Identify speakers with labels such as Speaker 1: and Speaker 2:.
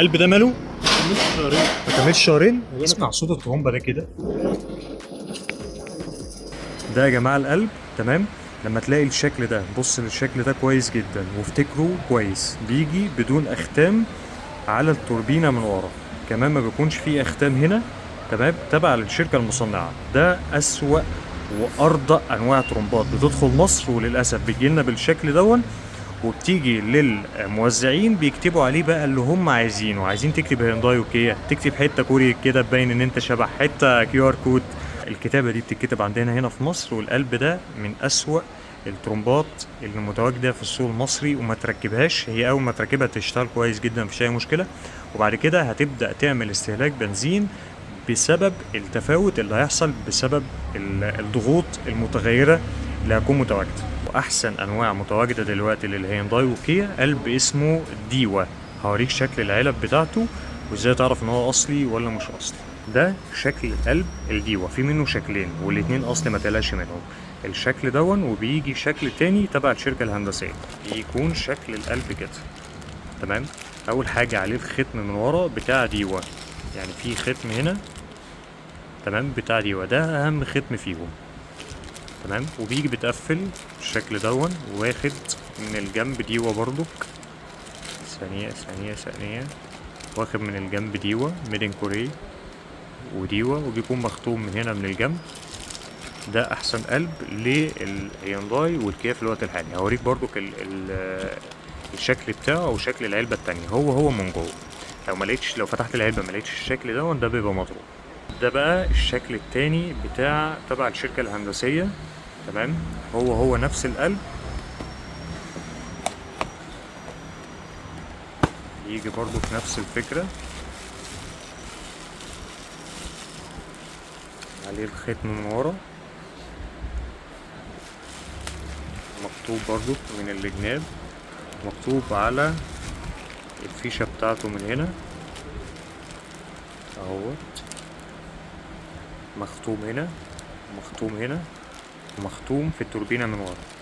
Speaker 1: القلب ده ماله؟
Speaker 2: مش شهرين.
Speaker 1: ما كملش شهرين. اسمع صوت الطرمبه ده كده. ده يا جماعه القلب. تمام. لما تلاقي الشكل ده، بص للشكل ده كويس جدا وافتكره كويس، بيجي بدون اختام على التوربينه من ورا، كمان ما بيكونش فيه اختام هنا. تمام. تبع للشركه المصنعه. ده اسوأ وارضى انواع ترمبات بتدخل مصر، وللاسف بتجيلنا بالشكل دون، وبتيجي للموزعين بيكتبوا عليه بقى اللي هم عايزينه. عايزين تكتب هيونداي وكيا، تكتب حته كوري كده تبين ان انت شبه حته QR كود. الكتابه دي بتتكتب عندنا هنا في مصر. والقلب ده من اسوأ الترمبات اللي متواجده في السوق المصري، وما تركبهاش. هي اول ما تركبها تشتغل كويس جدا، مفيش اي مشكله، وبعد كده هتبدا تعمل استهلاك بنزين بسبب التفاوت اللي هيحصل بسبب الضغوط المتغيره اللي هتكون متواجده. واحسن انواع متواجده دلوقتي للهيونداي وكيا قلب اسمه ديوا. هوريك شكل العلب بتاعته وازاي تعرف ان هو اصلي ولا مش اصلي. ده شكل القلب الديوا، في منه شكلين والاتنين اصلي، ما تقلقش منهم. الشكل دون، وبيجي شكل تاني تبع الشركه الهندسيه يكون شكل القلب كده. تمام. اول حاجه عليه الختم من ورا بتاع ديوا، يعني في ختم هنا. تمام. بتاع ديوا ده اهم ختم فيهم. تمام. وبيجي بتقفل بالشكل دون، واخد من الجنب ديوا برضك. ثانية ثانية ثانية. واخد من الجنب ديوا ميدن كوري وديوا، وبيكون مختوم من هنا من الجنب. ده احسن قلب للهيونداي والكيا في الوقت الحالي. هوريك برضك الشكل بتاعه او شكل العلبة التانية، هو من جوه. لو فتحت العلبة ملقتش الشكل ده بيبقى مضروب. ده بقى الشكل التاني بتاع تبع الشركة الهندسية. تمام. هو نفس القلب، يجي برضو في نفس الفكرة، عليه الختم من ورا، مكتوب برضو من الجناب، مكتوب على الفيشة بتاعته من هنا اهوت، مختوم هنا، مختوم هنا، مختوم في التوربينة من ورا.